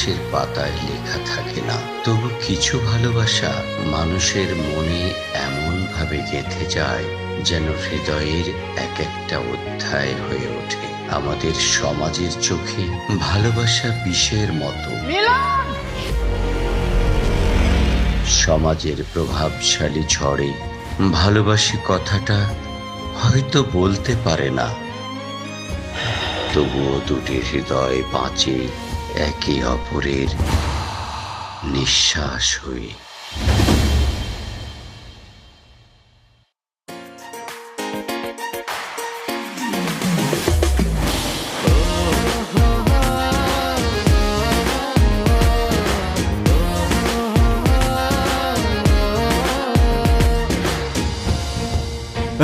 ইতিহাসের পাতায় লেখা থাকে না, তবু কিছু ভালোবাসা মানুষের মনে এমন ভাবে গেঁথে যায় যেন হৃদয়ের এক একটা অধ্যায় হয়ে ওঠে। আমাদের সমাজের চোখে ভালোবাসা বিষের মতো। সমাজের প্রভাবশালী ঝড়ে ভালোবাসি কথাটা হয়তো বলতে পারে না, তবুও দুটি হৃদয় বাঁচে একে অপরের নিঃশ্বাস হয়ে।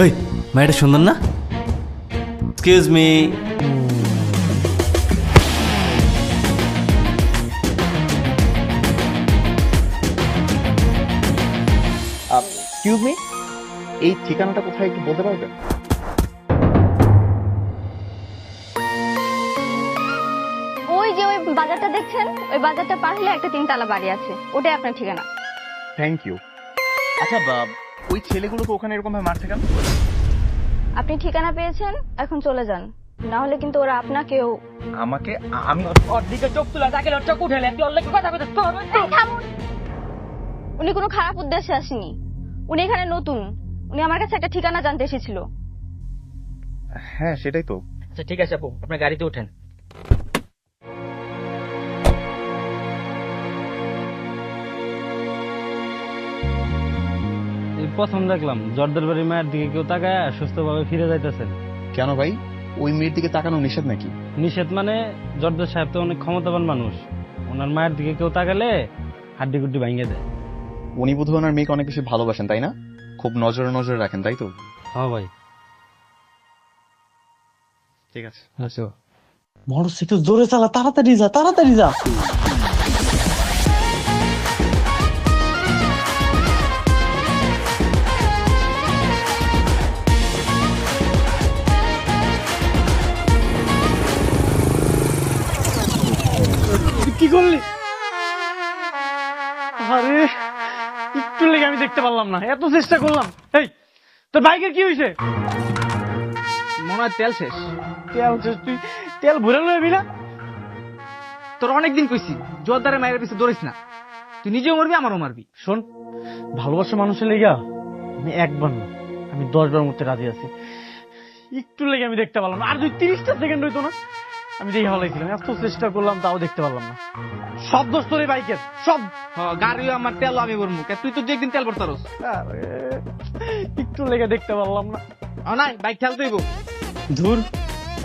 ওই মেয়েটা সুন্দর না? Excuse me. এক্সকিউজ মি, এই ঠিকানাটা কোথায় একটু বলতে পারবেন? ওই যে ওই বাজারটা দেখছেন, ওই বাজারটা পার হলে একটা তিনতলা বাড়ি আছে, ওটাই আপনার ঠিকানা। Thank you. আচ্ছা ওই ছেলেগুলোকে ওখানে এরকম ভাবে মারছে কেন? আপনি ঠিকানা পেয়েছেন, এখন চলে যান, না হলে কিন্তু ওরা আপনাকেও। আমাকে? আমি অর্ধেকে চোখ তুলা তাকে চোখ উঠেলে তুই অল্প কথা বলতে এই থামুন। উনি কোনো খারাপ উদ্দেশ্যে আসেনি, উনি এখানে নতুন, উনি আমার কাছে একটা ঠিকানা জানতে এসেছিল। হ্যাঁ সেটাই তো। আচ্ছা ঠিক আছে আপু, আপনার গাড়িতে ওঠেন। প্রথম দেখলাম জর্দার বাড়ির মায়ের দিকে কেউ তাকায় সুস্থভাবে ফিরে যাইতেছেন। কেন ভাই, ওই মেয়ের দিকে তাকানো নিষেধ নাকি? নিষেধ মানে জর্দার সাহেব তো অনেক ক্ষমতাবান মানুষ, ওনার মায়ের দিকে কেউ তাকালে হাড্ডি গুড্ডি ভাঙিয়ে দেয়। উনি বোধহয় ওনার মেয়েকে অনেক বেশি ভালোবাসেন তাই না? খুব নজরে নজরে রাখেন তাই তো? হ্যাঁ ভাই। ঠিক আছে। আচ্ছা মোটরসাইকেল জোরে চালা, তাড়াতাড়ি যা, তাড়াতাড়ি যা। কি করলি? আরে একটু লেগে আমি দেখতে পারলাম না, এত চেষ্টা করলাম। এই তোর বাইকের কি হয়েছে? মনে হয় তেল শেষ। তেল শেষ? তুই তেল ভরে লবি না? তোর অনেকদিন কইছি জোরদারের মায়ের পিছে দৌড়িস না, তুই নিজেও মারবি আমারও মারবি। শোন, ভালোবাসা মানুষের লেগা আমি একবার না, আমি 10 বার মধ্যে রাজি আছি। একটু লেগে আমি দেখতে পারলাম না, আর 30টা সেকেন্ড হইতো না আমি দেখে ভালাইছিলাম। এত চেষ্টা করলাম তাও দেখতে পারলাম না। সব দোষ তোর এই বাইকের, সব। গাড়িও আমার, তেল আমি ভরমু, তুই তো একদিন তেল ভরতারস। একটু লেগে দেখতে পারলাম না। নাই বাইক ঠেল তুইব। ধুর,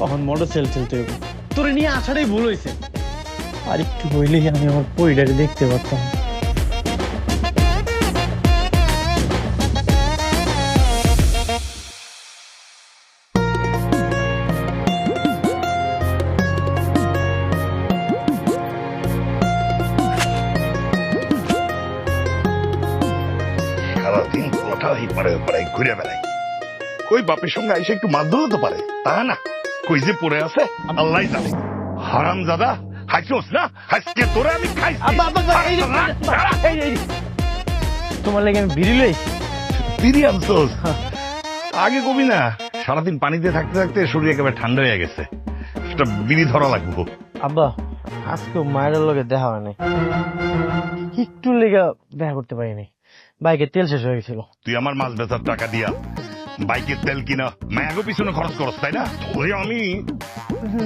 এখন মোটর চলতে হবে। তোরে নিয়ে আসাটাই ভুল হয়েছে, আর একটু হইলেই আমি আমার পরিটাকে দেখতে পারতাম। সারাদিন কোথায় পাড়ায় পাড়ায় ঘুরে বেড়াই, কই বাপের সঙ্গে এসে একটু মারধর হতে পারে তা না, কই যে পড়ে আছে আল্লাহ জানে। হারাম দাদা হাসছোস না, হাসকে তোরে আমি খাইছি। তোমার লাগে আমি বিড়ি লই। বিড়ি আনছোস? আগে কবি না, সারাদিন পানিতে থাকতে থাকতে শরীর একেবারে ঠান্ডা হয়ে গেছে, সেটা বিড়ি ধরা লাগবো। আব্বা আজকে মায়ের লগে দেখা হয় নাই, একটু লেগে দেখা করতে পারিনি, বাইকে তেল শেষ হয়ে গেছিল। তুই আমার মাছ বেচার টাকা দিয়া বাইকের তেল কিনা মায়াগো পিছনে খরচ করস তাই না? ওই আমি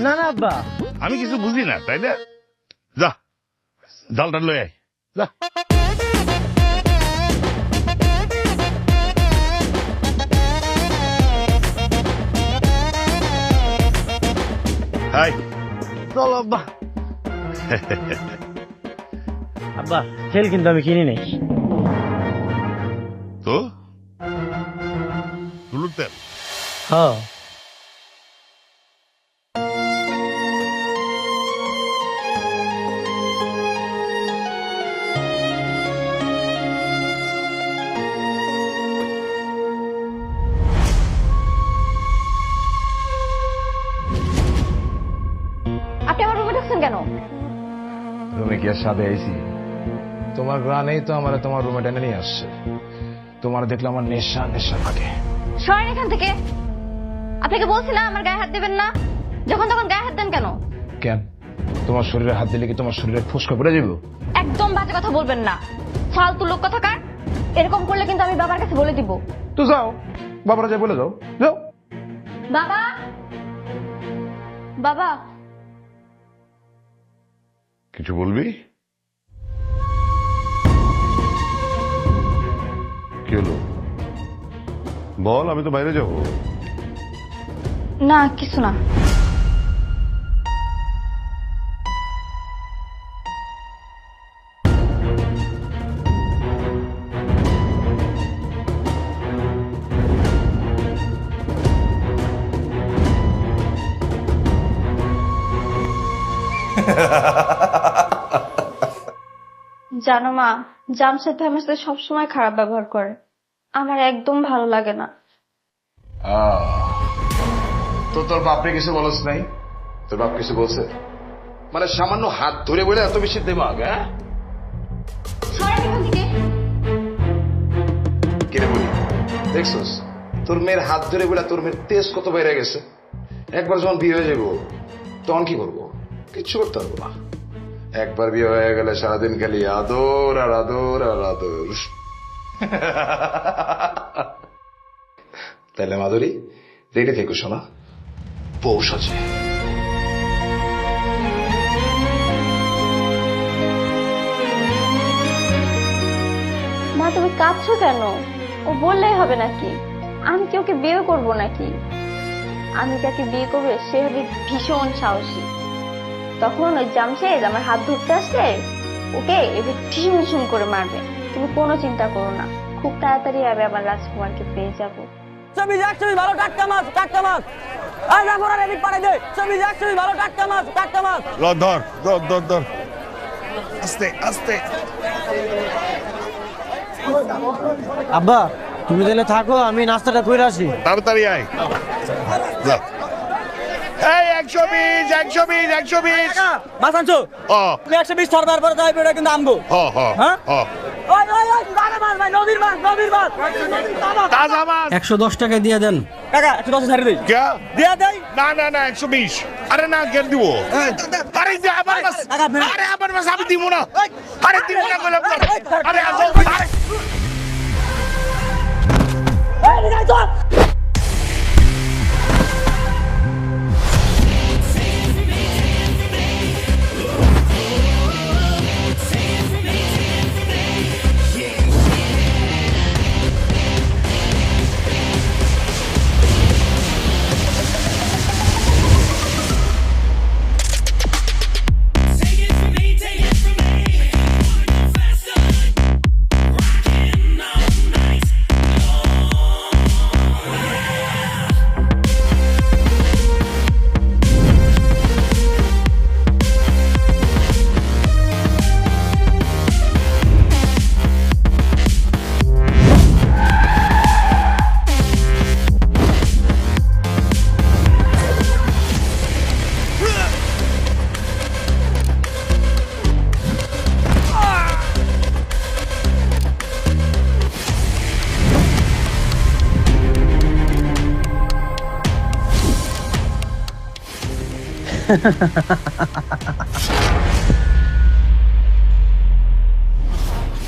না না আব্বা, আমি কিছু বুঝি না তাই না? যা জালটা লয়ে আয়, যা। হাই চলো আব্বা। আব্বা তেল কিন্তু আমি কিনি নাই। তো হলুদ তেল? হ্যাঁ। আপনি আমার রুমে ঢুকছেন কেন? রুমে কি আর সাথে আইছি? তোমার গ্রানেই তো আমার তোমার রুমে টেনে নিয়ে আসছে। তোমার দেখলে আমার নেশা নেশা লাগে। সরেন এখান থেকে। আপনাকে বলছি না আমার গায়ে হাত দেবেন না। যখন তখন গায়ে হাত দেন কেন? কেন? তোমার শরীরে হাত দিলে কি তোমার শরীরে ফসকা পড়ে যাবো? একদম বাজে কথা বলবেন না, ফালতু লোক কথাকার। এরকম করলে কিন্তু আমি বাবার কাছে বলে দিব। তো যাও, বাবারা যাই বলে যাও, যাও। বাবা, বাবা, কিছু বলবি? কি হলো বল, আমি তো বাইরে যাবো। না কিছু না। জানো মা, জামশেদ ভাই আমার সাথে সবসময় খারাপ ব্যবহার করে, আমার একদম ভালো লাগে না। তো তোর বাপরে কিছু বলস নাই? তোর বাপ কিছু বলছে? মানে সামান্য হাত ধরে বলে এত বেশি দেমাগ? হ্যাঁ, সরেন এখান থেকে। কেন বলি দেখছস, তোর মেয়ের হাত ধরে বলে তোর মেয়ের তেজ কত বেড়ে গেছে। একবার যখন বিয়ে হয়ে যাবো তখন কি করবো? কিচ্ছু করতে পারবো না। একবার বিয়ে হয়ে গেলে সারাদিন খালি আদর আর আদর আর আদর। তাহলে মাধুরী রেডি থেকো শোনা, পৌষ আছে। মা তুমি কাঁদছো কেন? ও বললেই হবে নাকি? আমি কি ওকে বিয়ে করবো নাকি? আমি যাকে বিয়ে করবে সে হবে ভীষণ সাহসী। তখন ওই জামশেদ আমার হাত ধরতে আসলে ওকে এবার ঠুম করে মারবে। তুমি কোনো চিন্তা করো না, খুব তাড়াতাড়ি আমি আমার রাজকুমারকে পেয়ে যাব। ছবি যাক, ছবি ভালো, টাটকা মাছ, টাটকা মাছ। আর না ফোরা রেডি পাঠাই দে। ছবি যাক, ছবি ভালো, টাটকা মাছ, টাটকা মাছ। ধর ধর ধর ধর, আস্তে আস্তে। আব্বা তুমি তাহলে থাকো, আমি নাস্তাটা করে আসি। তাড়াতাড়ি আয়। যা। এই 120 120 120। মাছ আনছো? ও তুমি 120 ধরবার পরে তাই বেটা কিন্তু আমগো। হ হ হ্যাঁ? হ। ওই ওই ওই দাদা মাছ ভাই, নদীর মাছ, নদীর মাছ। তাজা মাছ। 110 টাকা দিয়ে দেন। কাকা 110 ছাড়ি দেই। কে? দিয়া দেই। না না না 120। আরে না কেন দিব? আরে যে আমার মাছ, আরে আমার মাছ আমি দিব না। আরে দিব না বললাম তো। আরে আসো, আরে এই নিয়ে চল।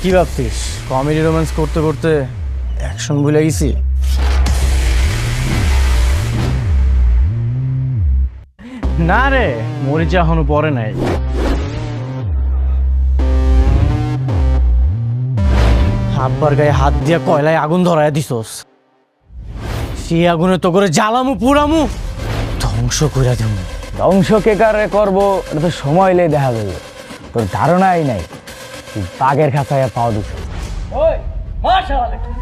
কি ভাবছিস কমেডি রোম্যান্স করতে করতে অ্যাকশন ভুলে গেছি? না রে, মরিচা এখনো পরে নাই। আব্বার গায়ে হাত দিয়া কয়লায় আগুন ধরায় দিছস, সেই আগুনে তো করে জ্বালামু পুরামু ধ্বংস করে দেবো। ধ্বংস কে কারে করবো এটা তো সময় এলেই দেখা যাবে। তোর ধারণাই নাই, তুই বাঘের খাঁচায় পাও দিছ। ওই মাশাআল্লাহ।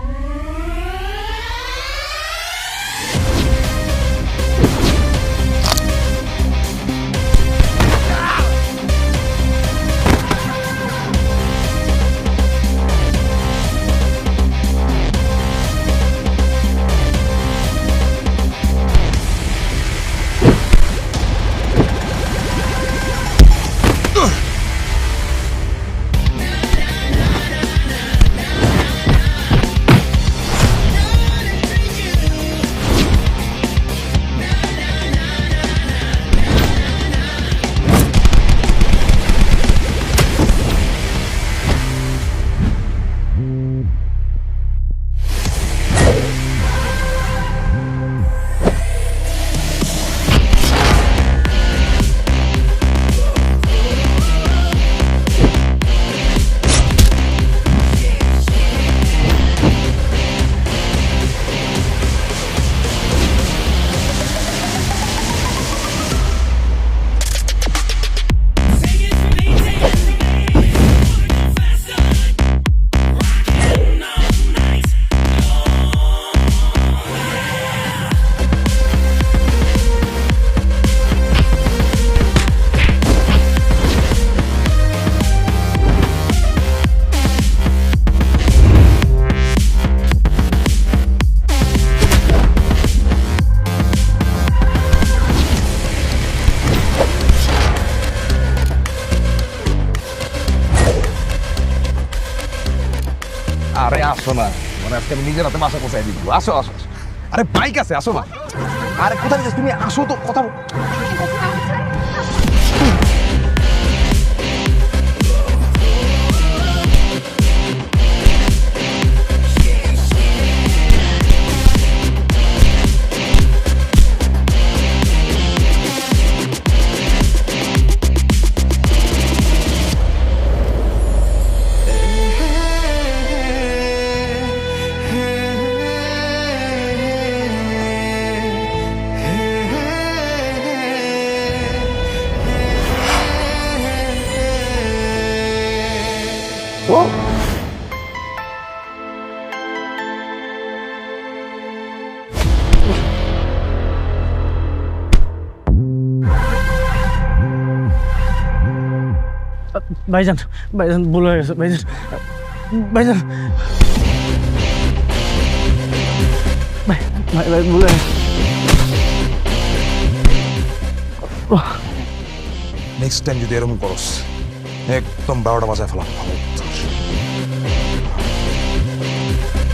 আরে আসো না, মানে আজকে আমি নিজের হাতে বাসা পৌঁছাই দিব। আসো আসো আসো। আরে বাইক আছে, আসো না। আরে কোথায় যাচ্ছ তুমি? আসো তো, কথা ভাইজান, ভাইজান ভুল হয়ে গেছে ভাইজান, ভাইজান ভাই ভুল হয়ে গেছে। নেক্সট টাইম যদি এরকম করস একদম 12টা বাজায় ফেলাম।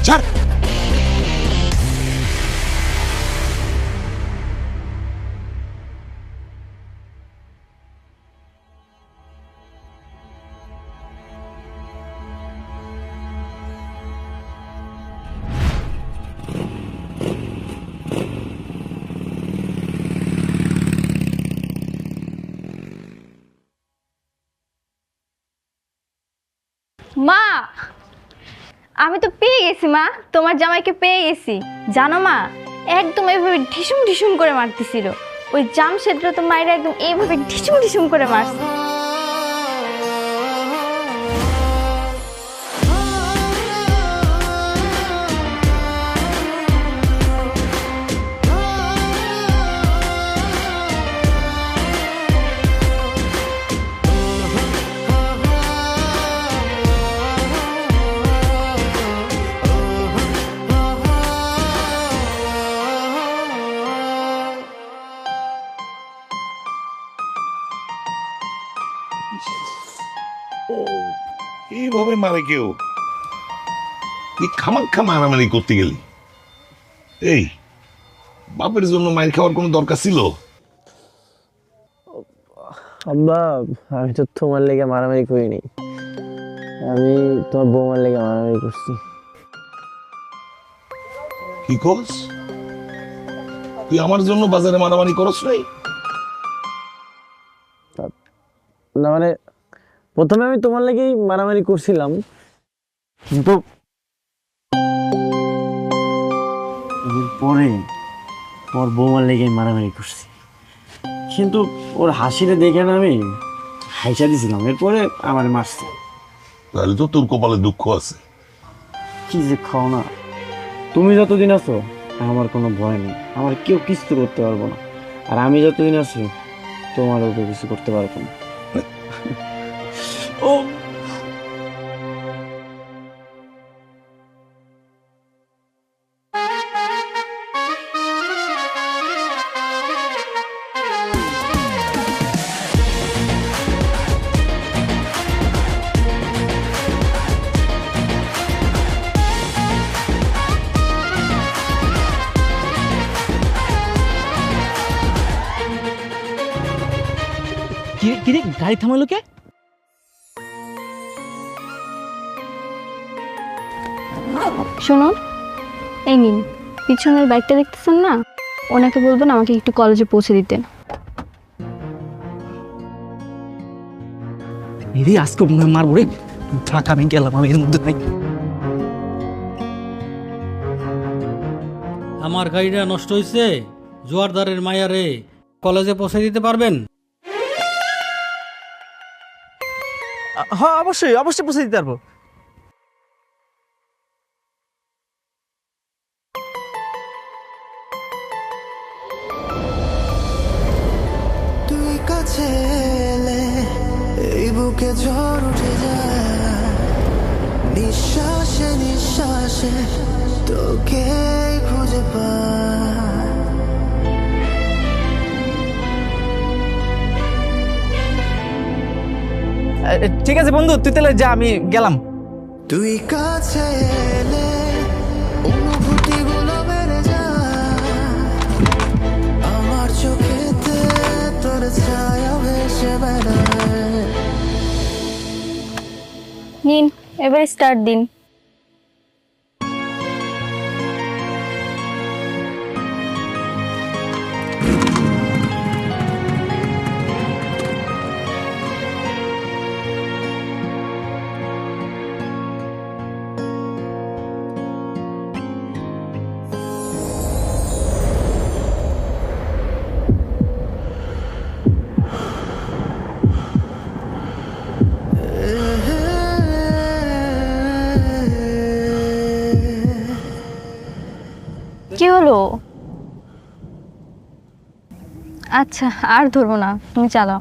ছাড়। মা, আমি তো পেয়ে গেছি মা, তোমার জামাইকে পেয়ে গেছি। জানো মা, একদম এইভাবে ঢিসুম ঢিসুম করে মারতেছিল। ওই জামশেদরা তো মায়েরা একদম এইভাবে ঢিসুম ঢিসুম করে মারছে। এইভাবে মারে কেউ? তুই খামাক্ষা মারামারি করতে গেলি? এই বাপের জন্য মাইর খাওয়ার কোনো দরকার ছিল? আব্বা, আমি তো তোমার লেগে মারামারি করিনি, আমি তোমার বৌমার লেগে মারামারি করছি। কি করস তুই? আমার জন্য বাজারে মারামারি করস নাই? না মানে প্রথমে আমি তোমার লেগেই মারামারি করছিলাম, কিন্তু পরে ওর বৌমার লেগে মারামারি করছি। কিন্তু ওর হাসিটা দেখে না আমি হাইসা দিছিলাম, এরপরে আমার মারছে। তাহলে তো তোর কপালে দুঃখ আছে। কি যে খাও না, তুমি যতদিন আছো আমার কোনো ভয় নেই, আমার কেউ কিছু করতে পারবো না। আর আমি যতদিন আছি তোমারও কেউ কিছু করতে পারবো না। ও কিরে গাড়ি থামালো কে? শুনুন, এই নিন পিছনের বাইকটা দেখতেছেন না, ওনাকে বলবেন আমাকে একটু কলেজে পৌঁছে দিতেন। এই আজকে মনে হয় মারবো রে, থাক আমি গেলাম, আমি এর মধ্যে নাই। আমার গাড়িটা নষ্ট হয়েছে, জোয়ারদারের মায়ারে কলেজে পৌঁছে দিতে পারবেন? হ্যাঁ অবশ্যই অবশ্যই পৌঁছে দিতে পারবো। তুই কাছে এলে এই বুকে ঝড় উঠে যায়, নিঃশ্বাসে নিঃশ্বাসে তোকে খুঁজে পাই। ঠিক আছে বন্ধু, তুই তাহলে যা, আমি গেলাম। তুই কাছে এলে অনুভূতিগুলো বেড়ে যায়, আমার চোখেতে তোর ছায়া ভেসে বেড়ায়। নিন, এবার স্টার্ট দিন। কি হলো? আচ্ছা, আর ধরবো না, তুমি চালাও।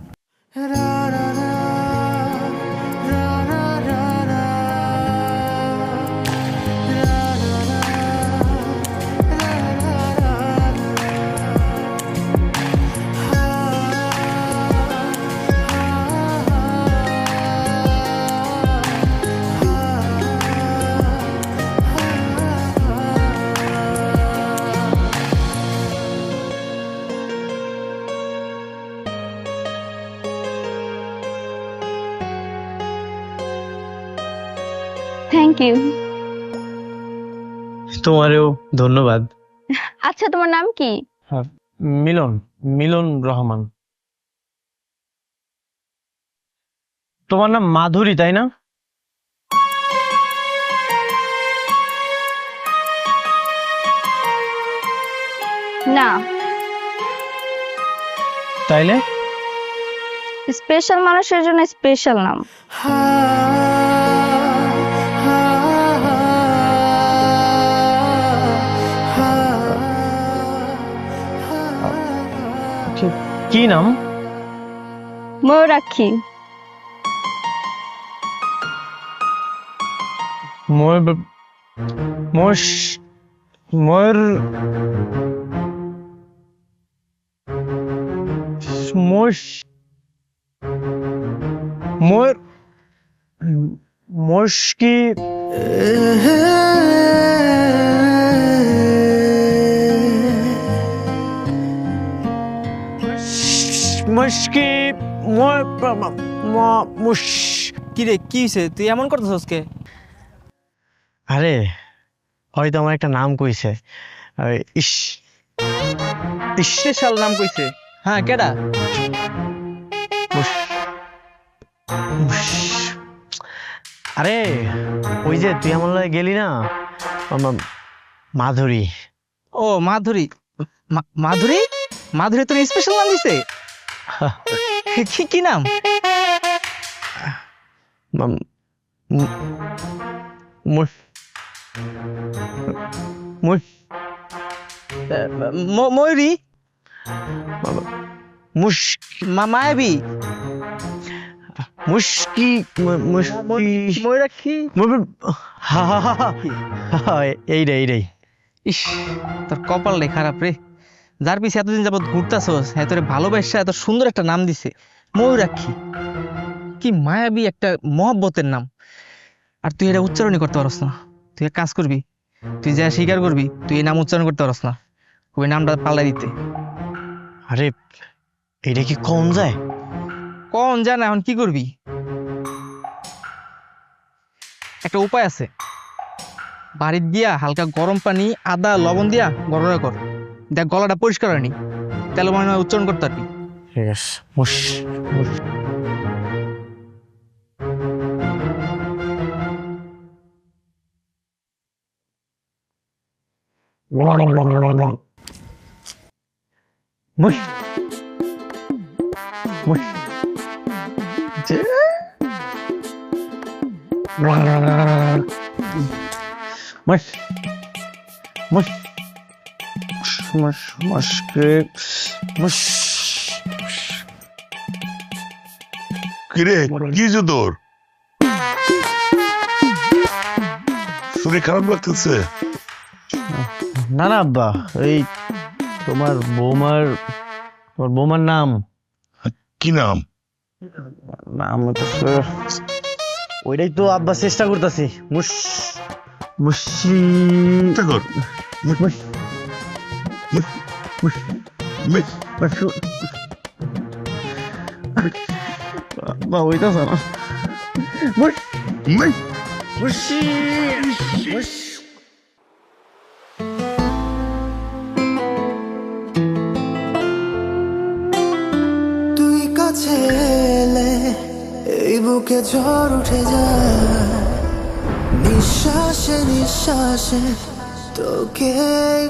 Thank you. তোমারেও ধন্যবাদ। আচ্ছা, তোমার নাম কি? মিলন, মিলন রহমান। তোমার নাম মাধুরী, তাই না? না। তাইলে স্পেশাল মানুষের জন্য স্পেশাল নাম। কি নাম? ময়ূরাক্ষী। ময়ূর ময়ূর ময়ূর ময়ূর ময়ূর মুশকি মুশকি কিরে কি হয়েছে, তুই এমন করতেছস কে? আরে হয়তো আমার একটা নাম কইছে। ইস, স্পেশাল নাম কইছে? হ্যাঁ, কেডা? আরে ওই যে তুই আমার লগে গেলি না, মাধুরী। ও মাধুরী। মাধুরী মাধুরী তোর স্পেশাল নাম দিছে? কি নাম? ময়ূরী, মায়াবী, মুশকি ময়ূরাক্ষী। এইটাই। ইস, তোর কপালটাই খারাপ রে। যার পিছে এতদিন যাবত ঘুরতাছস, হ্যাঁ তোরে ভালোবাসা এত সুন্দর একটা নাম দিছে ময়ূরাক্ষী। কি মায়াবী একটা মহব্বতের নাম, আর তুই এটা উচ্চারণই করতে পারস না। তুই এক কাজ করবি, তুই যা স্বীকার করবি তুই এই নাম উচ্চারণ করতে পারস না, ওই নামটা পাল্লাই দিতে। আরে এটা কি কম যায়? কোন জানা, এখন কি করবি? একটা উপায় আছে, বাড়ির গিয়া হালকা গরম পানি, আদা, লবণ দিয়া গড়গড়া কর, দেখ গলাটা পরিষ্কার হয়নি, তাহলে মনে হয় উচ্চারণ করতে পারবি। ঠিক আছে। কিরে কি যে তোর শরীর খারাপ লাগতেছে? না না আব্বা, এই তোমার বৌমার নাম কি নাম? নাম ওইটাই তো আব্বা চেষ্টা করতেছি। আব্বা ওইটাছে না। তুই কাছে এলে এই বুকে ঝড় উঠে যায়, নিঃশ্বাসে নিঃশ্বাসে তোকে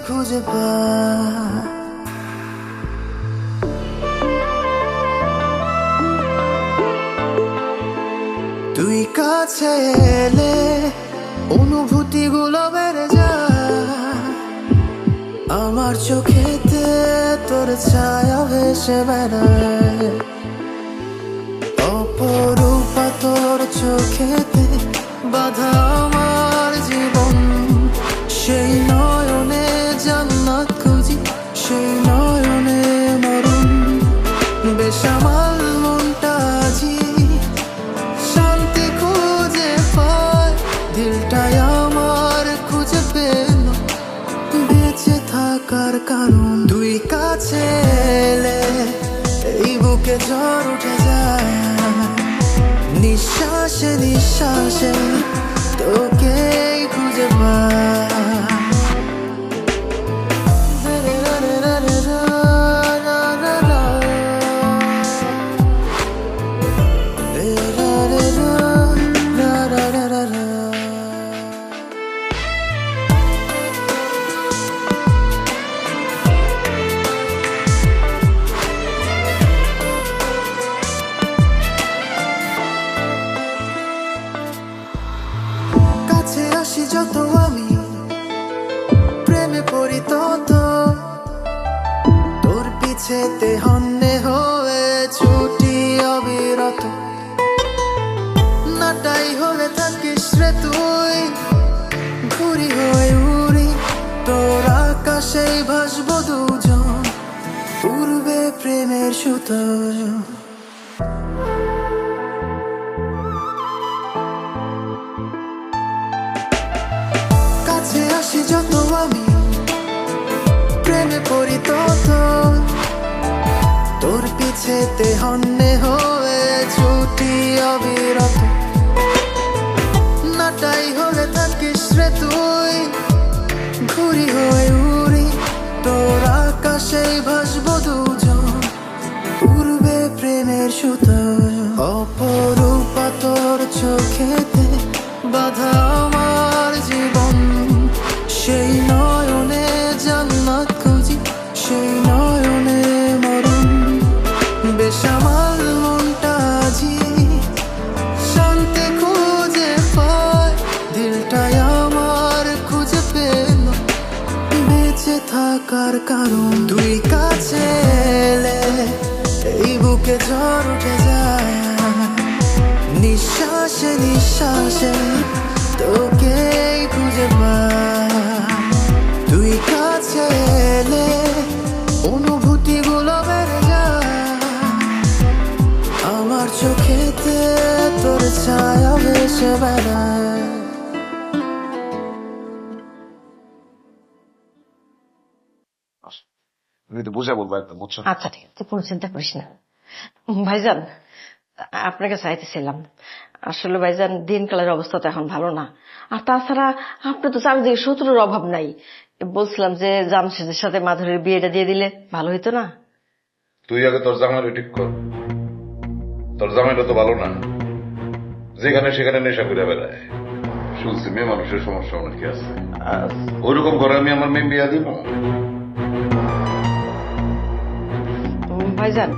খুঁজে পায়। তুই কাছে এলে অনুভূতি গুলো বেড়ে যায়, আমার চোখেতে তোর ছায়া ভেসে বেড়ায়। অপরূপা তোর চোখেতে বাধা আমার জীবন, সেই নয়নে জান্নাত খুঁজি, সেই নয়নে মরণ। বেসামাল মনটা আজি শান্তি খুঁজে পায়, দিলটাই আমার খুঁজে পেল বেঁচে থাকার কারণ। তুই কাছে এলে এই বুকে ঝড় উঠে যায়, নিঃশ্বাসে নিঃশ্বাসে তোকে খুঁজে পায়। কাছে আসি যত আমি প্রেমে পড়ি তত, তোর পিছেতে হন্যে হয়ে ছুটি অবিরত। নাটাই হলে থাকিস রে তুই, ঘুরি হয়ে উড়ি তোর আকাশেই ভাসবো দুজন, উড়বে প্রেমের সুতো। কাছে আসি যত আমি প্রেমে পড়ি তত, তোর পিছেতে হন্যে হয়ে ছুটি অবিরত। নাটাই হলে থাকিস রে তুই, ঘুরি হয়ে উড়ি তোর আকাশেই ভাসবো দুজন, উড়বে প্রেমের সুতো। অপরূপা তোর চোখেতে বাধা আমার জীবন, সেই নয়নে জান্নাত খুঁজি, সেই নয়নে মরণ। বেসামাল মনটা আজি শান্তি খুঁজে পায়, দিলটাই আমার খুঁজে পেল বেঁচে থাকার কারণ। তুই কাছে এলে এই বুকে ঝড় উঠে যায়, নিঃশ্বাসে নিঃশ্বাসে তোকে খুঁজে পায়। তুই কাছে এলে অনুভূতি গুলো বেড়ে যায়, আমার চোখেতে তোর ছায়া ভেসে বেড়ায়। তুমি তো বুঝে বলবো একদম, বুঝছো? আচ্ছা ঠিক আছে, কোনো চিন্তা করিস না। ভাইজান, আপনাকে চাইতেছিলাম, আসলে ভাইজান দিনকালের অবস্থা তো এখন ভালো না, আর তাছাড়া আপনি তো চারিদিকে শত্রুর অভাব নাই। বলছিলাম যে জামশেদের সাথে মাধুরীর বিয়েটা দিয়ে দিলে ভালো হইতো না? তুই আগে তোর জামাইটা ঠিক কর। তোর জামাইটা তো ভালো না, যেখানে সেখানে নেশা করে বেড়ায়। শুনছি মেয়ে মানুষের সমস্যা অনেক কি আছে, ওইরকম ঘরে আমি আমার মেয়ে বিয়া দিব? ভাইজান,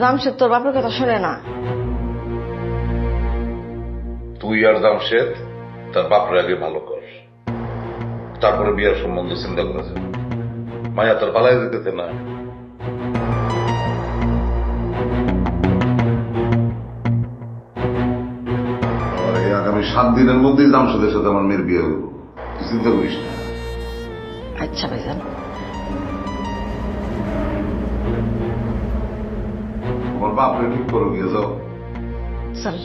জামশেদ তোর বাপের কথা শোনে না। তুই আর জামশেদ তার বাপরে আগে ভালো কর, তারপরে বিয়ার সম্বন্ধ চিন্তা করা যাবে। মায়া তোর পালাই যেতে না। আগামী 7 দিনের মধ্যেই জামশেদের সাথে আমার মেয়ের বিয়ে হইব, চিন্তা করিস না। আচ্ছা ভাইজান। তোমার বাপরে ঠিক করো, গিয়ে যাও। চল।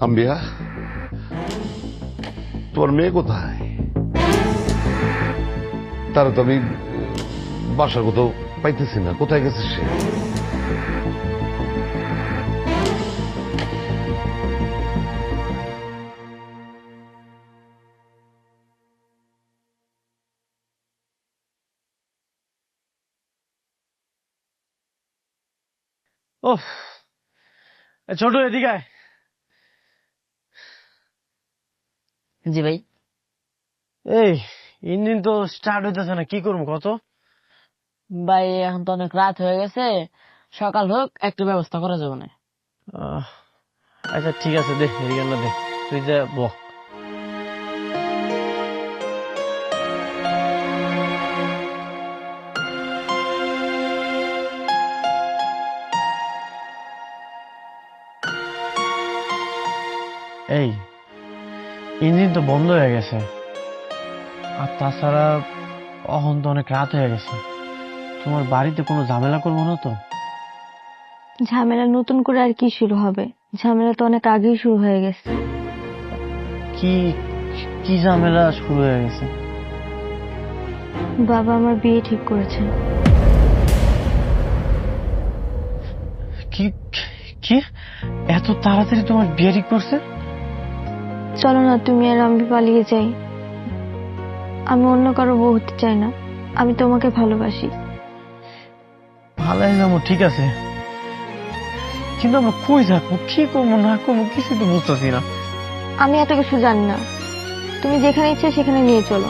আম্বিয়া, তোমার মেয়ে কোথায়? তারা তো আমি বাসার কোথাও পাইতেছি না, কোথায় গেছে সে? ওহ, ছোট এদিকে আয়। জি ভাই। এই ইঞ্জিন তো স্টার্ট হইতেছে না, কি করবো কত? ভাই এখন তো অনেক রাত হয়ে গেছে, সকাল হোক একটু ব্যবস্থা করা যাবে না। আচ্ছা ঠিক আছে, দে এদিকে না, দে তুই যে বক। এই ইঞ্জিন তো বন্ধ হয়ে গেছে, আর তাছাড়া এখন তো অনেক রাত হয়ে গেছে। তোমার বাড়িতে কোনো ঝামেলা করবো না তো? ঝামেলা নতুন করে আর কি শুরু হবে? ঝামেলা তো অনেক আগেই শুরু হয়ে গেছে। কি কি ঝামেলা শুরু হয়ে গেছে? বাবা আমার বিয়ে ঠিক করেছে। কি কি এত তাড়াতাড়ি তোমার বিয়ে ঠিক করছে? চলো না তুমি আর আমি পালিয়ে যাই। আমি অন্য কারো বউ হতে চাই না, আমি তোমাকে ভালোবাসি। ভালোই যাবো, ঠিক আছে, কিন্তু আমরা কই থাকবো, কি করবো না করবো কিছু তো বুঝতেছি না। আমি এত কিছু জানি না, তুমি যেখানে ইচ্ছে সেখানে নিয়ে চলো।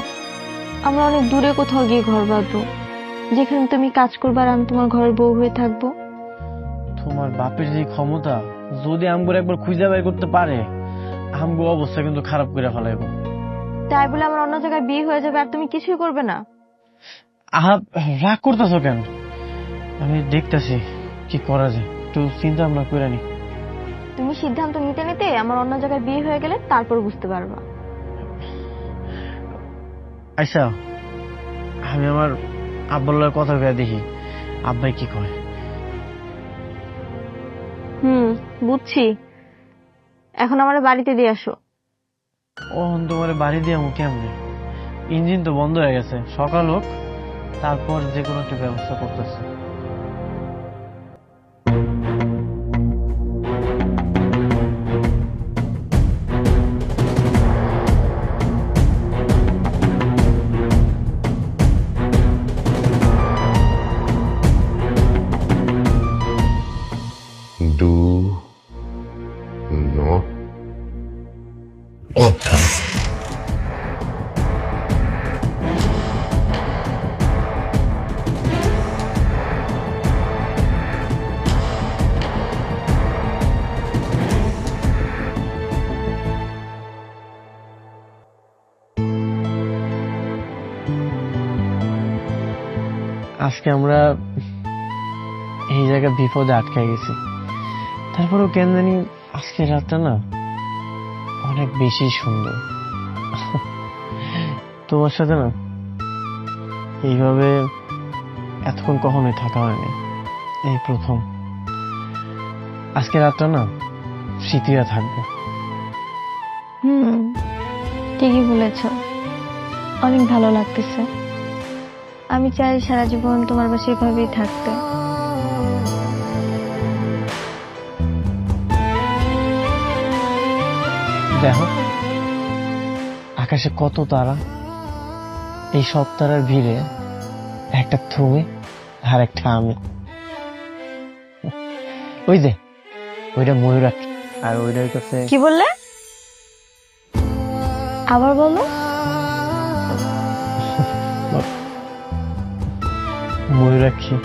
আমরা অনেক দূরে কোথাও গিয়ে ঘর বাঁধবো, যেখানে তুমি কাজ করবে আর আমি তোমার ঘরের বউ হয়ে থাকবো। তোমার বাপের যে ক্ষমতা, যদি আমগুলো একবার খুঁজে বের করতে পারে, আমগো অবস্থা কিন্তু খারাপ করে ফেলাইবো। তাই বলে আমার অন্য জায়গায় বিয়ে হয়ে যাবে আর তুমি কিছুই করবে না? আহা, রাগ করতেছো কেন? আমি দেখতেছি কি করা যায়, একটু চিন্তা ভাবনা করে নি। তুমি সিদ্ধান্ত নিতে নিতে আমার অন্য জায়গায় বিয়ে হয়ে গেলে তারপর বুঝতে পারবা। আচ্ছা, আমি আমার আব্বার কথা ভেবে দেখি, আব্বাই কি কয়। বুঝছি, এখন আমার বাড়িতে দিয়ে আসো। ওহন তোমার বাড়ি দিয়ে আমি কেমনে? ইঞ্জিন তো বন্ধ হয়ে গেছে, সকাল হোক তারপর যে কোনো একটা ব্যবস্থা করতেছে। Do not open. আজকে আমরা এই জায়গায় বিপদে আটকে গেছি, তারপরেও কেন জানি আজকের রাতটা না অনেক বেশি সুন্দর। তোমার সাথে না এইভাবে এতক্ষণ কখনোই থাকা হয়নি, এই প্রথম। আজকের রাতটা না স্মৃতিরা থাকবে। ঠিকই বলেছ, অনেক ভালো লাগতেছে। আমি চাই সারা জীবন তোমার পাশে এভাবেই থাকতে। দেখো আকাশে কত তারা, এই সব তারার ভিড়ে একটা তুমি আর একটা আমি। ওই যে ওইটা ময়ূরাক্ষী, আর ওইটার কাছে কি বললে? আবার বলো। ময়ূরাক্ষী।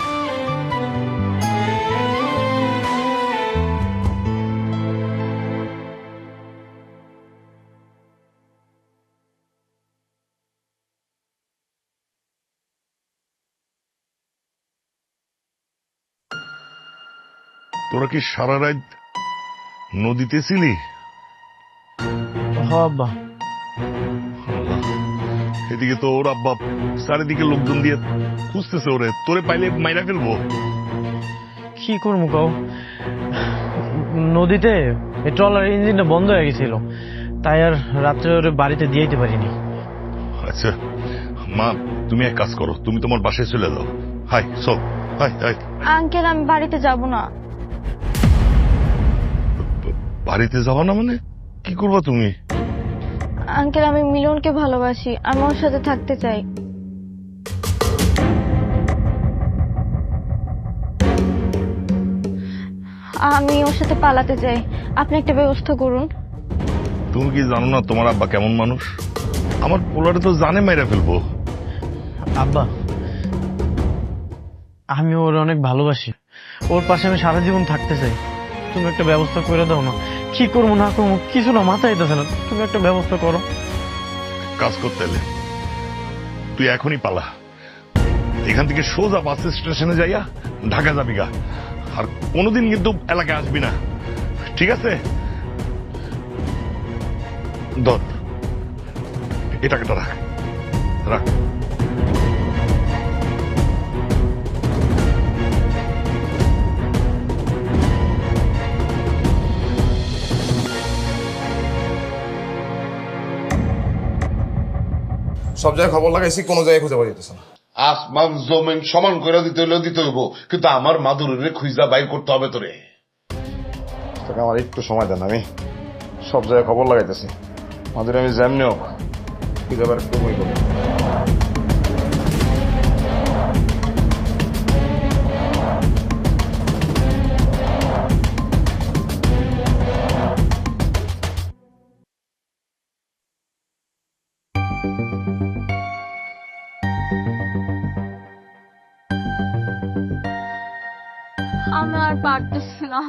তোরা কি সারা রাত নদীতে ছিলি? আব্বা, এদিকে তো ওর আব্বা চারিদিকে লোকজন দিয়ে খুঁজতেছে ওরে, তোরে পাইলে মাইরা ফেলবো। কি করবো কও, নদীতে এই ট্রলারের ইঞ্জিনটা বন্ধ হয়ে গেছিল, তাই আর রাত্রে ওরে বাড়িতে দিয়ে দিতে পারিনি। আচ্ছা মা, তুমি এক কাজ করো, তুমি তোমার বাসায় চলে যাও। হাই চল, হাই হাই। আঙ্কেল আমি বাড়িতে যাব না। বাড়িতে যাও না মানে কি করবা তুমি? আঙ্কেল আমি মিলনকে ভালোবাসি, আমি ওর সাথে থাকতে চাই। আমি ওর সাথে পালাতে চাই, আপনি একটা ব্যবস্থা করুন। তুমি কি জানো না তোমার আব্বা কেমন মানুষ? আমার পোলারে তো জানে মেরে ফেলবো। আব্বা, আমি ওর অনেক ভালোবাসি, ওর পাশে আমি সারা জীবন থাকতে চাই। তুমি একটা ব্যবস্থা করে দাও না। কি করবো না করবো কিছু না মাথায় দিতেছে না, তুমি একটা ব্যবস্থা করো। কাজ করতে এলে তুই এখনই পালা, এখান থেকে সোজা বাস স্টেশনে যাইয়া ঢাকা যাবি গা, আর কোনোদিন কিন্তু এলাকায় আসবি না, ঠিক আছে? ধর এই টাকাটা রাখ, রাখ। সব জায়গায় খবর লাগাইছি, কোনো জায়গায় খুঁজে পাওয়া যেতেছে না। আসমান জমিন সমান করে দিতে হইলেও দিতে হইব, কিন্তু আমার মাদুরের খুঁজা বাইর করতে হবে তোরে। তোকে আমার একটু সময় দেন, আমি সব জায়গায় খবর লাগাইতেছি। মাদুরে আমি যেমনিও খুঁজে বার করবই করবো। আমি আর পারতেছি না।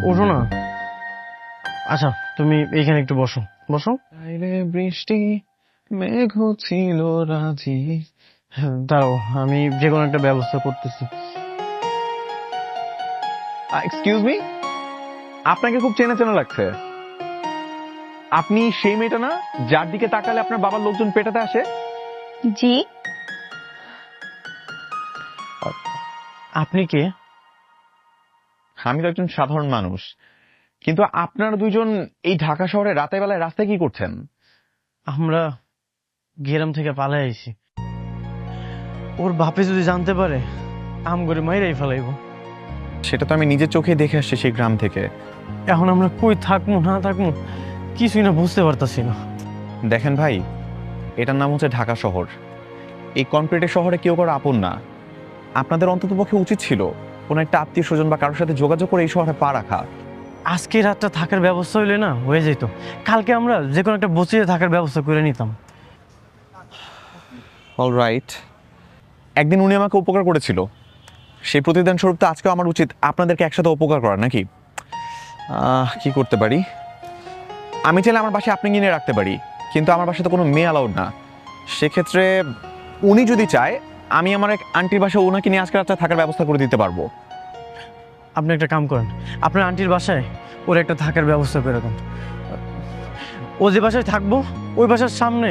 ওঠো না। আচ্ছা তুমি এইখানে একটু বসো, বসো। বৃষ্টি মেঘ ছিল রাজি। দাঁড়াও, আমি যে কোনো একটা ব্যবস্থা করতেছি। এক্সকিউজ মি, আপনাকে খুব চেনা চেনা লাগছে। আপনি সেই মেয়েটা না যার দিকে তাকালে আপনার বাবার লোকজন পেটাতে আসে? জি। আপনি কে? আমি তো একজন সাধারণ মানুষ, কিন্তু আপনারা দুইজন এই ঢাকা শহরে রাতের বেলায় রাস্তায় কি করছেন? আমরা গ্রাম থেকে পালাই আইছি। ওর বাপে যদি জানতে পারে আম করে মাইরাই ফেলাইব। সেটা তো আমি নিজের চোখে দেখে আসছি সেই গ্রাম থেকে। এখন আমরা কই থাকবো না থাকবো কিছুই না বুঝতে পারতাছি না। দেখেন ভাই, এটার নাম হচ্ছে ঢাকা শহর। এই কনক্রিটের শহরে কেউ কারো আপন না। আপনাদের অন্ততপক্ষে উচিত ছিল কোনো একটা আত্মীয় স্বজন বা কারোর সাথে যোগাযোগ করে এই শহরে পা রাখা। আজকে রাতটা থাকার ব্যবস্থা হইলে না হয়ে যেত, কালকে আমরা যে কোনো একটা বসিয়ে থাকার ব্যবস্থা করে নিতাম। অলরাইট, একদিন উনি আমাকে উপকার করেছিল, সেই প্রতিদান স্বরূপ তো আজকেও আমার উচিত আপনাদেরকে একসাথে উপকার করা, নাকি? কি করতে পারি? আমি চাইলে আমার বাসায় আপনি কিনে রাখতে পারি, কিন্তু আমার বাসায় তো কোনো মেয়ে অ্যালাউড না। সেক্ষেত্রে উনি যদি চায় আমি আমার এক আন্টির বাসায় ওনাকে নিয়ে আজকে রাতটা থাকার ব্যবস্থা করে দিতে পারবো। আপনি একটা কাম করেন, আপনার আন্টির বাসায় ওর একটা থাকার ব্যবস্থা করে দেন। ও যে বাসায় থাকবো ওই বাসার সামনে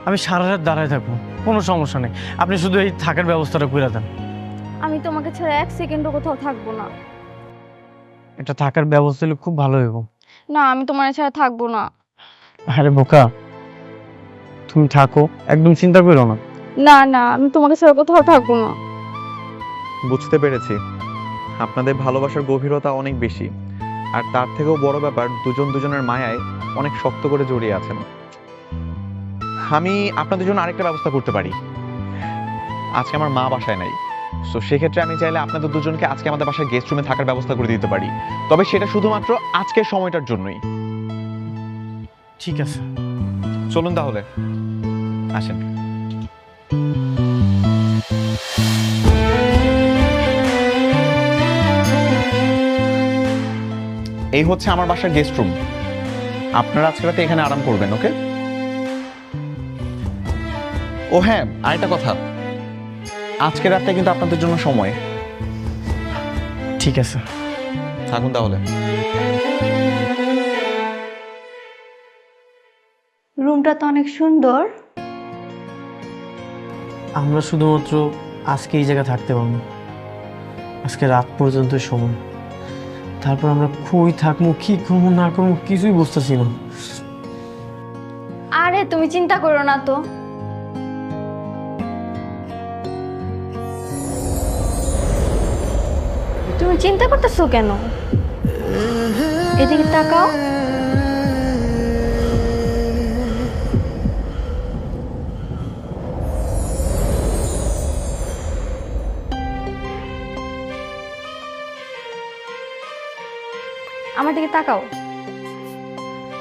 আমি সারা রাত দাঁড়ায় থাকবো, কোনো সমস্যা নেই। আপনি শুধু এই থাকার ব্যবস্থাটা করে দেন। আমি তোমাকে ছাড়া এক সেকেন্ডও কোথাও থাকবো না। এটা থাকার ব্যবস্থা হলে খুব ভালো হইব। না আমি তোমার ছাড়া থাকবো না। আরে বোকা, তুমি থাকো, একদম চিন্তা করো না। না না আমি তোমাকে ছাড়া কোথাও থাকবো না। বুঝতে পেরেছি আপনাদের ভালোবাসার গভীরতা অনেক বেশি, আর তার থেকেও বড় ব্যাপার দুজন দুজনের মায়ায় অনেক শক্ত করে জড়িয়ে আছেন। আমি আপনাদের জন্য আরেকটা ব্যবস্থা করতে পারি। আজকে আমার মা বাসায় নাই, তো সেক্ষেত্রে আমি চাইলে আপনাদের দুজনকে আজকে আমাদের বাসায় গেস্ট রুমে থাকার ব্যবস্থা করে দিতে পারি, তবে সেটা শুধুমাত্র আজকের সময়টার জন্যই। ঠিক আছে, চলুন তাহলে, আসেন। এই হচ্ছে আমার বাসার গেস্ট রুম। আপনারা আজকে রাতে এখানে আরাম করবেন, ওকে? ও হ্যাঁ, আরেকটা কথা, আজকে রাতে কিন্তু আপনাদের জন্য সময়। ঠিক আছে, থাকুন তাহলে। রুমটা তো অনেক সুন্দর। আমরা শুধুমাত্র আজকে এই জায়গায় থাকতে পারবো, আজকে রাত পর্যন্ত সময়, তারপর আমরা কই থাকবো, কি করবো না করবো কিছুই বুঝতেছি না। আরে তুমি চিন্তা করো না তো, তুমি চিন্তা করতেছো কেন? এদিকে তাকাও। আমার দিকে তাকাও।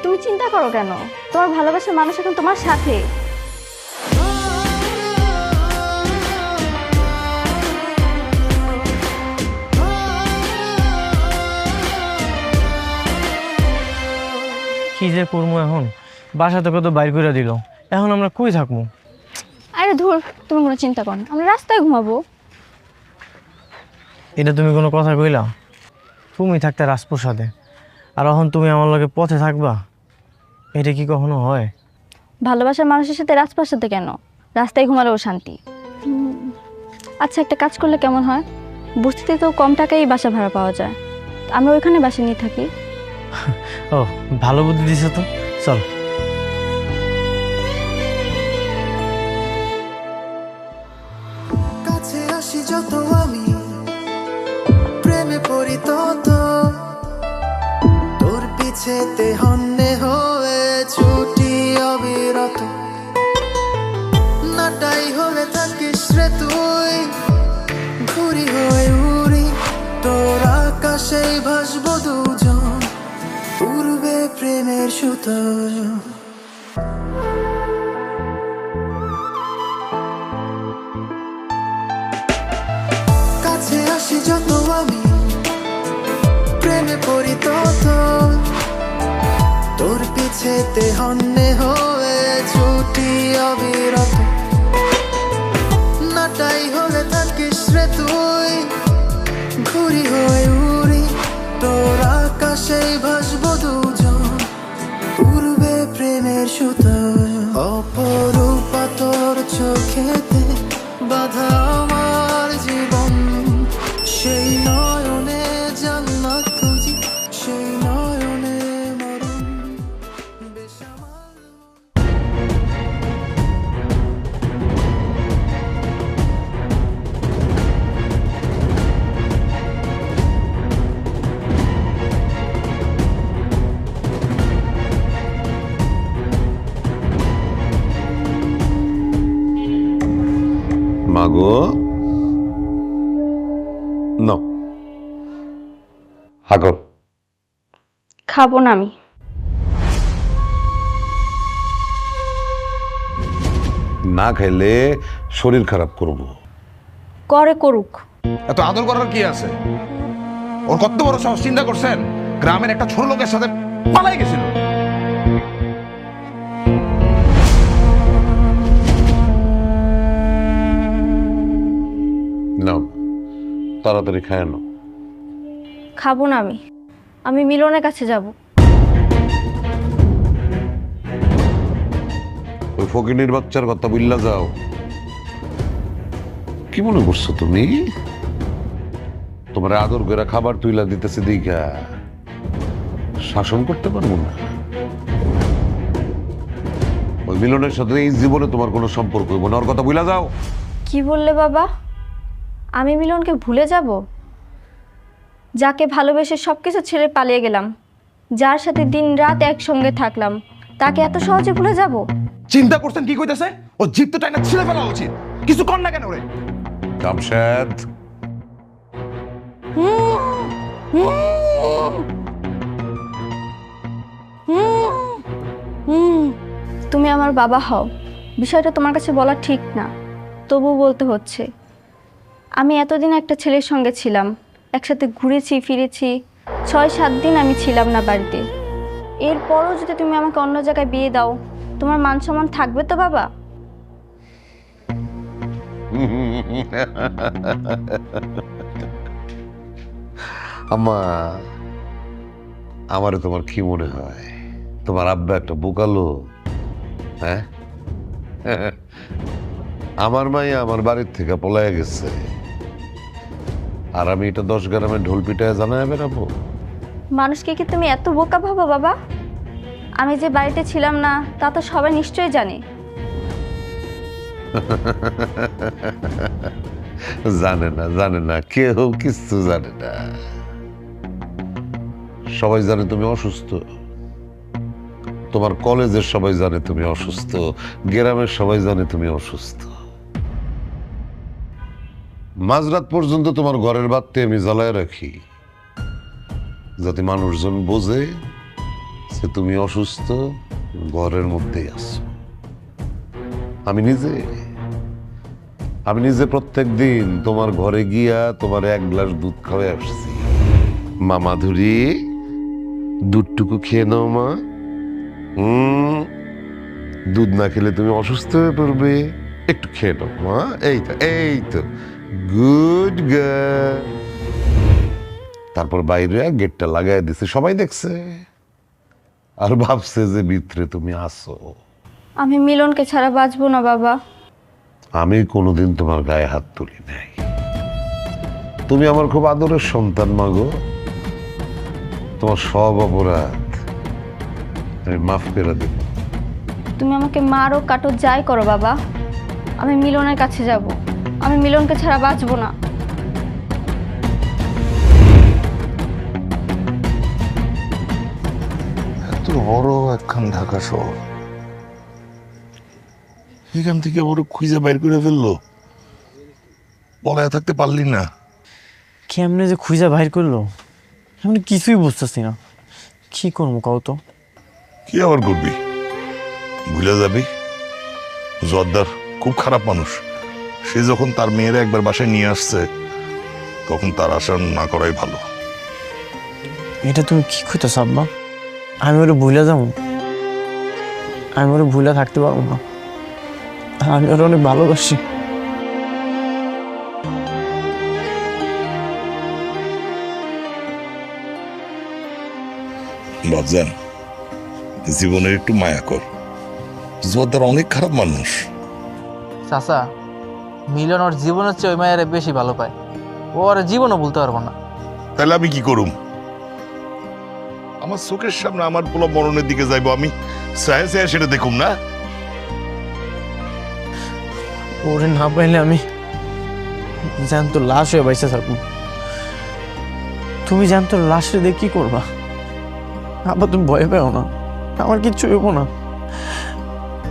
তুমি চিন্তা করো কেন? তোমার ভালোবাসার মানুষ এখন তোমার সাথে। কি যে করবো এখন, বাসা থেকে তো বাইর করে দিল, এখন আমরা কই থাকবো? আরে ধুর, তুমি কোনো চিন্তা করো না, আমরা রাস্তায় ঘুমাবো। এটা তুমি কোনো কথা কইলা? তুমি থাকতে রাজপ্রসাদে, আর এখন তুমি আমার লগে পথে থাকবা, এটা কি কখনো হয়? ভালোবাসার মানুষের সাথে রাজপ্রাসাদে কেন, রাস্তায় ঘুমালেও শান্তি। আচ্ছা, একটা কাজ করলে কেমন হয়? বস্তিতে তো কম টাকায় বাসা ভাড়া পাওয়া যায়, আমরা ওইখানে বাসা নিয়ে থাকি। ও, ভালো বুদ্ধি দিছো তো, চল। কাছে আসি যত আমি, প্রেমে পড়ি তত, তোর পিছেতে হন্যে হয়ে ছুটি অবিরত। নাটাই হলে থাকিস রে তুই, ঘুরি হয়ে উড়ি, তোর আকাশেই ভাসবো দুজন, পূর্বে প্রেমের সুতো। কাছে আসি যত আমি, প্রেমে পড়ি তত, তোর পিছেতে হন্যে হয়ে ছুটি অবিরত। নাটাই হলে থাকিস রে তুই, ঘুরি হয়ে উড়ি, তোর আকাশেই ভাসবো দুজন, পূর্বে প্রেমের সুতো। অপরূপা তোর চোখেতে বাধা আমার জীবন, সেই নয়নে জান্নাত খুঁজি, সেই নয়নে মরণ। মাগো না, হাগর খাবো না আমি। না খাইলে শরীর খারাপ করবো। করে করুক। এত আদর করার কি আছে? ওর কত বড় সাহস, চিন্তা করছেন? গ্রামের একটা ছোট লোকের সাথে পালাই গেছিল। নাও তাড়াতাড়ি খায় না। খাবো না আমি, আমি মিলনের কাছে যাব। ওই ফকিনীর বাচ্চার কথা বললা যাও। কি মনে করছো তুমি? তোমার আদর করে খাবার তুইলা দিতেছে দিঘা শাসন করতে পারবো না? ওই মিলনের সাথে এই জীবনে তোমার কোনো সম্পর্ক হইব না, ওর কথা বইলা যাও। কি বললে বাবা? আমি মিলনকে ভুলে যাব? যাকে ভালোবেসে সবকিছু ছেড়ে পালিয়ে গেলাম, যার সাথে দিন রাত একসঙ্গে থাকলাম, তাকে এত সহজে ভুলে যাব? চিন্তা করছেন কি কইতাছে? ও জিপ তো টাইনা ছিঁড়ে ফেলা উচিত। কিছু কর না কেন রে? জামশেদ, তুমি আমার বাবা হও, বিষয়টা তোমার কাছে বলা ঠিক না, তবু বলতে হচ্ছে। আমি এতদিন একটা ছেলের সঙ্গে ছিলাম, একসাথে ঘুরেছি ফিরেছি, 6-7 দিন আমি ছিলাম না বাড়িতে। এরপরও যদি তুমি আমাকে অন্য জায়গায় বিয়ে দাও, তোমার মান সম্মান থাকবে তো বাবা? আম্মা, আমারে তোমার কি মনে হয়? তোমার আব্বা একটা বোকালো? হ্যাঁ, আমার মাইয়া আমার বাড়ির থেকে পলায় গেছে, আর আমি এটা 10 গ্রামে ঢোল পিটায় জানায় বেড়াবো? মানুষকে কি তুমি এত বোকা ভাবো বাবা? আমি যে বাড়িতে ছিলাম না তা তো সবাই নিশ্চয়ই জানে। জানে না কেউ কিছু জানে না। সবাই জানে তুমি অসুস্থ, তোমার কলেজের সবাই জানে তুমি অসুস্থ, গ্রামের সবাই জানে তুমি অসুস্থ। মাঝরাত পর্যন্ত তোমার ঘরের বাতি আমি জ্বালায় রাখি, যাতে মানুষজন বোঝে যে তুমি অসুস্থ, ঘরের মধ্যেই আছো। আমি নিজে প্রত্যেক দিন তোমার ঘরে গিয়া তোমার 1 গ্লাস দুধ খাওয়াই আসছি। মা মাধুরী, দুধটুকু খেয়ে নাও মা। দুধ না খেলে তুমি অসুস্থ হয়ে পড়বে, একটু খেয়ে নাও মা। এই তো গুড গার্ল। তারপর বাইরে গেটটা লাগাই দিছে, সবাই দেখছে আর ভাবছে যে ভিতরে তুমি আসো। আমি মিলনকে ছাড়া বাঁচবো না বাবা। আমি কোনোদিন তোমার গায়ে হাত তুলি নাই। তুমি আমার খুব আদরের সন্তান মাগো, তোমার সব অপরাধ আমি মাফ করে দেব। তুমি আমাকে মারো কাটো যাই করো বাবা, আমি মিলনের কাছে যাব। আমি মিলনকে ছাড়া বাঁচবো না। এত বড় একখান ঢাকা শহর, এখান থেকে বড় খুঁজে বাইর করে ফেললো, পলায় থাকতে পারলি না? কেমনে যে খুঁজা বাইর করলো আমি কিছুই বুঝতেছি না। কি করবো কও তো? কি আবার করবি? ভুলে যাবি জর্দার খুব খারাপ মানুষ। সে যখন তার মেয়েরা একবার বাসায় নিয়ে আসছে তখন তার আশা না করাই ভালো। এটা তুমি কি কইতেছ আব্বা? আমি ওরে ভুলে যাবো? আমি ওরে ভুলে থাকতে পারবো না। আমি ওরে অনেক ভালোবাসি। বাজান, জীবনের একটু মায়া কর। জর্দার অনেক খারাপ মানুষ। চাচা, মিলন ওর জীবনের চেয়ে ওই মায়ের বেশি ভালো পায়। ও আর জীবনও বলতে পারবো না। তাহলে আমি কি করুম? আমার চোখের সামনে আমার পোলা মরণের দিকে যাইবো, আমি চায় চায় সেটা দেখুম না? ওরে না পাইলে আমি জ্যান্ত লাশ হয়ে বাইসে থাকবো। তুমি জ্যান্ত লাশে দিয়ে কি করবা? আবার তুমি ভয় পেও না, আমার কিচ্ছু হইব না।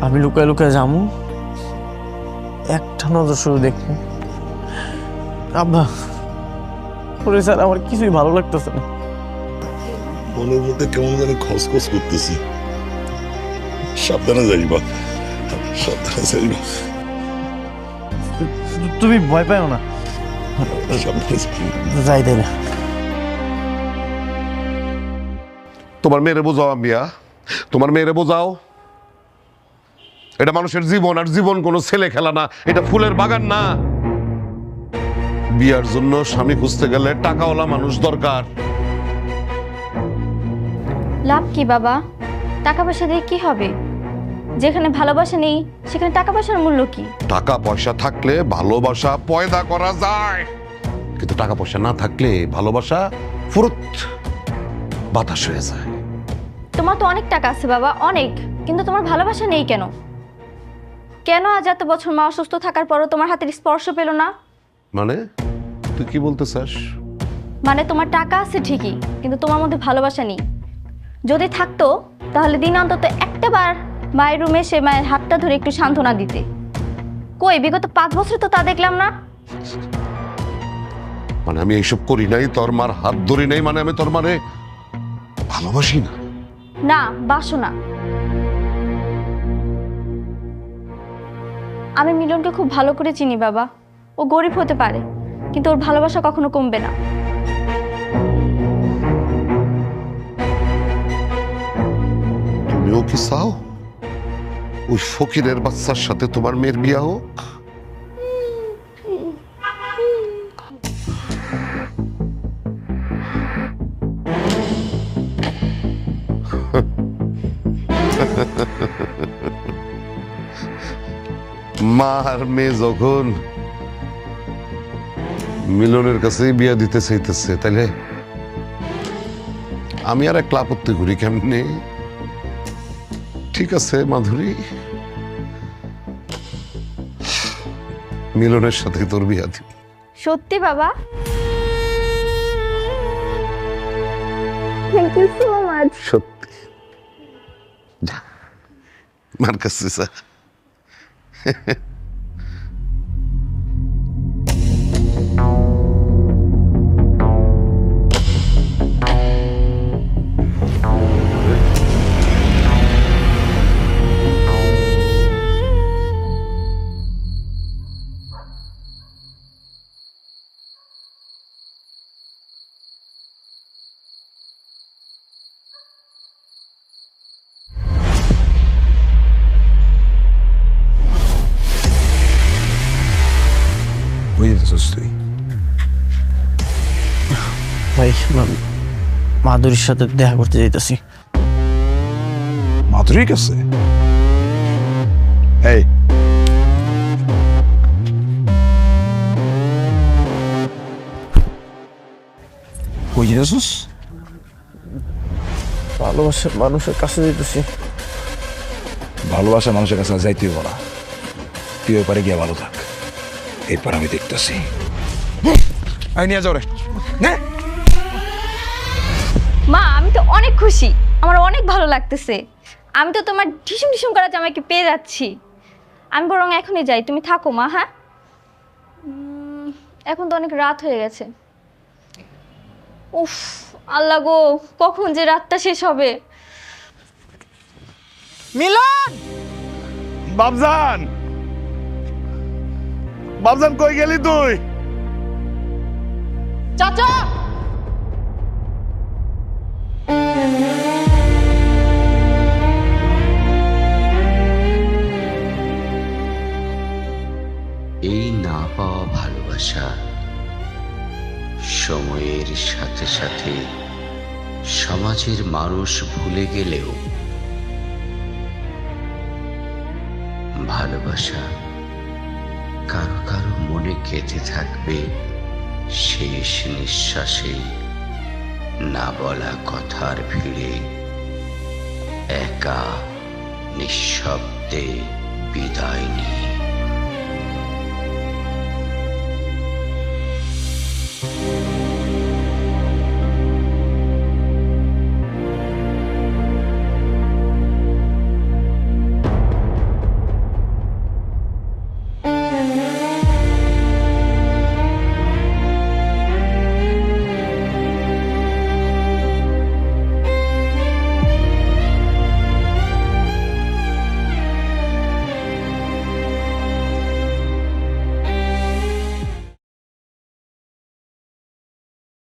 আমি লুকায় লুকায় যাবো, একটা নজর শুধু দেখবো। আব্বা, ওরে স্যার আমার কিছুই ভালো লাগতেছে না। মনের মধ্যে কেমন জানি খসখস করতেছি। সাবধানে যাইবা, সাবধানে যাইবা। তুমি ভয় পাও না, যাই তাই না। তোমার মেয়েরে বোঝাও আম্বিয়া, তোমার মেয়েরে বোঝাও এটা মানুষের জীবন, আর জীবন কোনো ছেলে খেলা না, এটা ফুলের বাগান না। বিয়ার জন্য স্বামী খুঁজতে গেলে টাকাওয়ালা মানুষ দরকার। লাভ কি বাবা? টাকা পয়সা দিয়ে কি হবে? যেখানে ভালোবাসা নেই সেখানে টাকা পয়সার মূল্য কি? টাকা পয়সা থাকলে ভালোবাসা পয়দা করা যায়, কিন্তু টাকা পয়সা না থাকলে ভালোবাসা ফুরুত বাতাস হয়ে যায়। তোমার তো অনেক টাকা আছে বাবা, অনেক, কিন্তু তোমার ভালোবাসা নেই কেন? কেন আজ এত বছর মা অসুস্থ থাকার পরও তোমার হাতের স্পর্শ পেল না? মানে তুই কি বলতে চাস? মানে তোমার টাকা আছে ঠিকই, কিন্তু তোমার মধ্যে ভালোবাসা নেই। যদি থাকতো তাহলে দিন অন্তত একটা বার মায়ের রুমে সে মায়ের হাতটা ধরে একটু সান্ত্বনা দিতে। কই, বিগত 5 বছর তো তা দেখলাম না। মানে আমি এইসব করি নাই, তোর মার হাত ধরি নাই, মানে আমি তোর মারে ভালোবাসি না? না, বাসো না। আমি মিলনকে খুব ভালো করে চিনি বাবা। ও গরিব হতে পারে, কিন্তু ওর ভালোবাসা কখনো কমবে না। তুমিও কি চাও ওই ফকিরের বাচ্চার সাথে তোমার মেয়ের বিয়া হোক? মা আর মেয়ে যখন মিলনের কাছে বিয়া দিতে চাইতেছে, তাইলে আমি আর একলা আপত্তি করি কেমনে? ঠিক আছে মাধুরী, মিলনের সাথে তোর বিয়া দিব। সত্যি বাবা? Thank you so much. সত্যি যা মার কাছে যা। বুঝতেছিস তুই? ভাই মাধুরীর সাথে দেখা করতে যাইতেছি। মাধুরীর কাছে? এই কই যাচ্ছিস? ভালোবাসার মানুষের কাছে যাইতেছি। ভালোবাসা মানুষের কাছে যাইতেই বলা, তুই ওই পারে গিয়ে ভালো থাক, এরপর আমি দেখতেছি। নিয়ে যাও রে। মা আমি তো অনেক খুশি, আমার অনেক ভালো লাগতেছে। আমি তো তোমার ঢিসুম ঢিসুম করা জামাইকে পেয়ে যাচ্ছি। আমি বরং এখনই যাই, তুমি থাকো মা। হ্যাঁ, এখন তো অনেক রাত হয়ে গেছে। উফ আল্লাহ গো, কখন যে রাতটা শেষ হবে। মিলন! বাবজান, বাবজান কই গেলি তুই? চাচা! এই না পাওয়া ভালোবাসা সময়ের সাথে সাথে সমাজের মানুষ ভুলে গেলেও ভালোবাসা কারো কারো মনে গেঁথে থাকবে শেষ নিঃশ্বাসে, না বলা কথার ভিড়ে, একা নিঃশব্দে বিদায় নিয়ে।